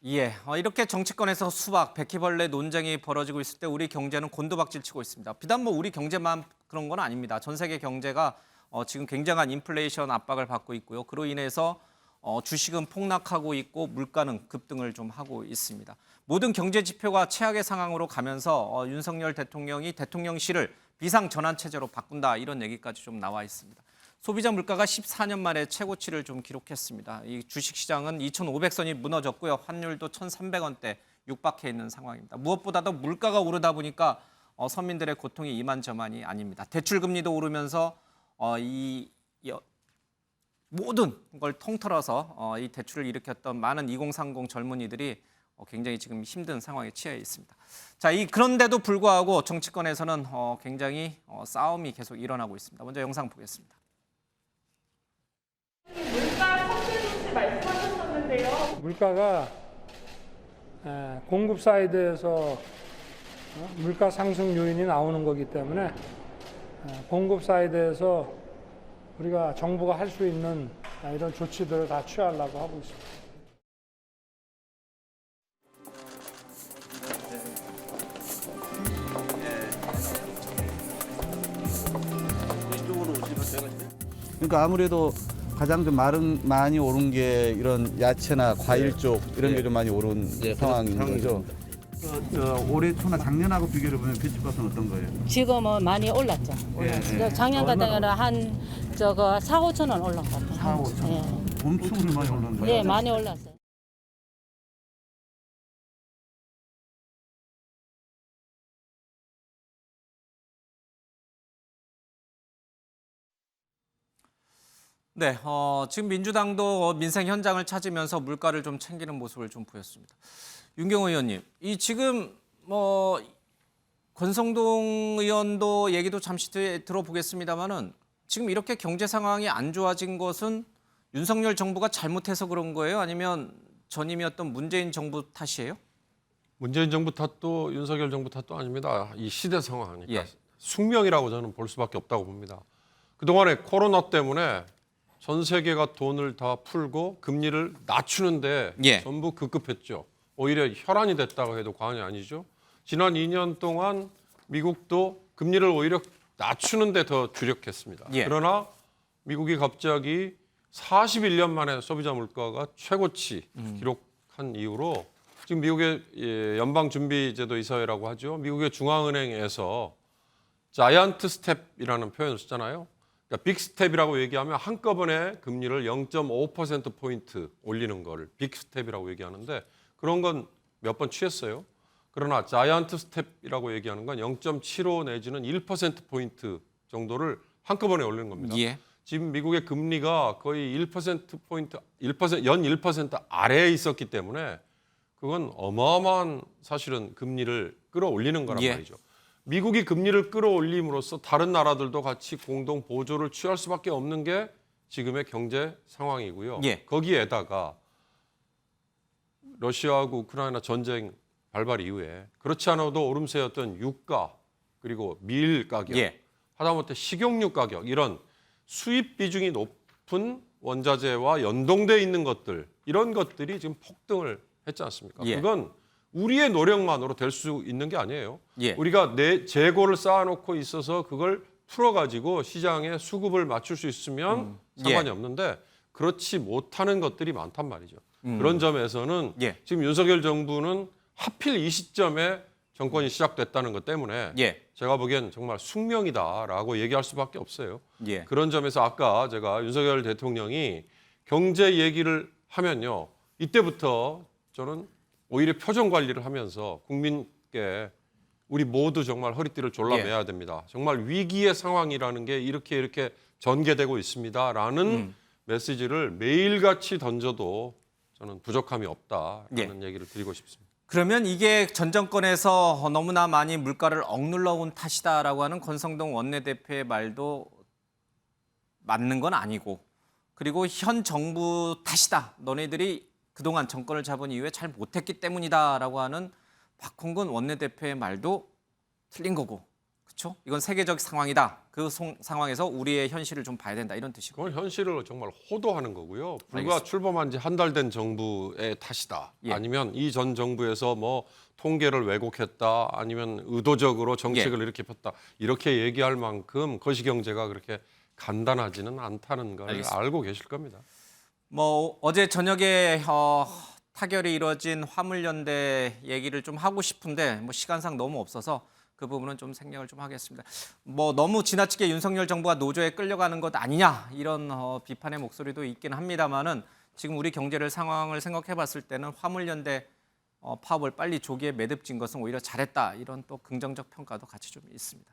예, 이렇게 정치권에서 수박, 바퀴벌레 논쟁이 벌어지고 있을 때 우리 경제는 곤두박질 치고 있습니다. 비단 우리 경제만 그런 건 아닙니다. 전 세계 경제가 지금 굉장한 인플레이션 압박을 받고 있고요. 그로 인해서 주식은 폭락하고 있고 물가는 급등을 좀 하고 있습니다. 모든 경제 지표가 최악의 상황으로 가면서 윤석열 대통령이 대통령실을 비상전환체제로 바꾼다 이런 얘기까지 좀 나와 있습니다. 소비자 물가가 14년 만에 최고치를 좀 기록했습니다. 이 주식시장은 2,500선이 무너졌고요. 환율도 1,300원대 육박해 있는 상황입니다. 무엇보다도 물가가 오르다 보니까 서민들의 고통이 이만저만이 아닙니다. 대출금리도 오르면서 모든 걸 통틀어서 이 대출을 일으켰던 많은 2030 젊은이들이 굉장히 지금 힘든 상황에 처해 있습니다. 자, 그런데도 불구하고 정치권에서는 굉장히 싸움이 계속 일어나고 있습니다. 먼저 영상 보겠습니다. 물가 상승 말씀하셨었는데요. 물가가 공급 사이드에서 물가 상승 요인이 나오는 거기 때문에 공급 사이드에서 우리가 정부가 할 수 있는 이런 조치들을 다 취하려고 하고 있습니다. 그러니까 아무래도 가장 좀 많이 오른 게 이런 야채나 과일 쪽 이런 게 좀 많이 오른 상황인 거죠. 올해 초나 작년하고 비교를 보면 배추값은 어떤 거예요? 지금은 많이 올랐죠. 작년 같은 경우는 한 4, 5천 원 올랐 것 같아요. 4, 5천 원? 엄청 많이 올랐는 거예요? 네, 많이 올랐어요. 네, 지금 민주당도 민생 현장을 찾으면서 물가를 좀 챙기는 모습을 좀 보였습니다. 윤경호 의원님, 지금 권성동 의원도 얘기도 잠시 뒤에 들어보겠습니다만은 지금 이렇게 경제 상황이 안 좋아진 것은 윤석열 정부가 잘못해서 그런 거예요? 아니면 전임이었던 문재인 정부 탓이에요? 문재인 정부 탓도 윤석열 정부 탓도 아닙니다. 이 시대 상황이니까 예. 숙명이라고 저는 볼 수밖에 없다고 봅니다. 그동안에 코로나 때문에 전 세계가 돈을 다 풀고 금리를 낮추는데 예. 전부 급급했죠. 오히려 혈안이 됐다고 해도 과언이 아니죠. 지난 2년 동안 미국도 금리를 오히려 낮추는 데 더 주력했습니다. 예. 그러나 미국이 갑자기 41년 만에 소비자 물가가 최고치 기록한 이후로 지금 미국의 연방준비제도 이사회라고 하죠. 미국의 중앙은행에서 자이언트 스텝이라는 표현을 쓰잖아요. 그러니까 빅스텝이라고 얘기하면 한꺼번에 금리를 0.5%포인트 올리는 거를 빅스텝이라고 얘기하는데 그런 건 몇 번 취했어요. 그러나 자이언트 스텝이라고 얘기하는 건 0.75 내지는 1%포인트 정도를 한꺼번에 올리는 겁니다. 예. 지금 미국의 금리가 거의 1%포인트, 연 1% 아래에 있었기 때문에 그건 어마어마한 사실은 금리를 끌어올리는 거란 예. 말이죠. 미국이 금리를 끌어올림으로써 다른 나라들도 같이 공동 보조를 취할 수밖에 없는 게 지금의 경제 상황이고요. 예. 거기에다가 러시아하고 우크라이나 전쟁 발발 이후에 그렇지 않아도 오름세였던 유가 그리고 밀 가격, 예. 하다못해 식용유 가격 이런 수입 비중이 높은 원자재와 연동돼 있는 것들 이런 것들이 지금 폭등을 했지 않습니까? 예. 그건 우리의 노력만으로 될 수 있는 게 아니에요. 예. 우리가 재고를 쌓아놓고 있어서 그걸 풀어가지고 시장에 수급을 맞출 수 있으면 상관이 예. 없는데 그렇지 못하는 것들이 많단 말이죠. 그런 점에서는 예. 지금 윤석열 정부는 하필 이 시점에 정권이 시작됐다는 것 때문에 예. 제가 보기엔 정말 숙명이다라고 얘기할 수밖에 없어요. 예. 그런 점에서 아까 제가 윤석열 대통령이 경제 얘기를 하면요. 이때부터 저는 오히려 표정 관리를 하면서 국민께 우리 모두 정말 허리띠를 졸라매야 됩니다. 정말 위기의 상황이라는 게 이렇게 전개되고 있습니다라는 메시지를 매일같이 던져도 저는 부족함이 없다라는 얘기를 드리고 싶습니다. 그러면 이게 전 정권에서 너무나 많이 물가를 억눌러 온 탓이다라고 하는 권성동 원내대표의 말도 맞는 건 아니고 그리고 현 정부 탓이다. 너네들이 그동안 정권을 잡은 이후에 잘 못했기 때문이다라고 하는 박홍근 원내대표의 말도 틀린 거고 그렇죠? 이건 세계적 상황이다. 그 상황에서 우리의 현실을 좀 봐야 된다. 이런 뜻이고. 그건 현실을 정말 호도하는 거고요. 불과 알겠습니다. 출범한 지 한 달 된 정부의 탓이다. 예. 아니면 이 전 정부에서 뭐 통계를 왜곡했다. 아니면 의도적으로 정책을 이렇게 폈다. 이렇게 얘기할 만큼 거시경제가 그렇게 간단하지는 않다는 걸 알겠습니다. 알고 계실 겁니다. 뭐 어제 저녁에 타결이 이루어진 화물연대 얘기를 좀 하고 싶은데 뭐 시간상 너무 없어서 그 부분은 좀 생략을 좀 하겠습니다. 뭐 너무 지나치게 윤석열 정부가 노조에 끌려가는 것 아니냐 이런 비판의 목소리도 있긴 합니다만은 지금 우리 경제를 상황을 생각해봤을 때는 화물연대 파업을 빨리 조기에 매듭진 것은 오히려 잘했다 이런 또 긍정적 평가도 같이 좀 있습니다.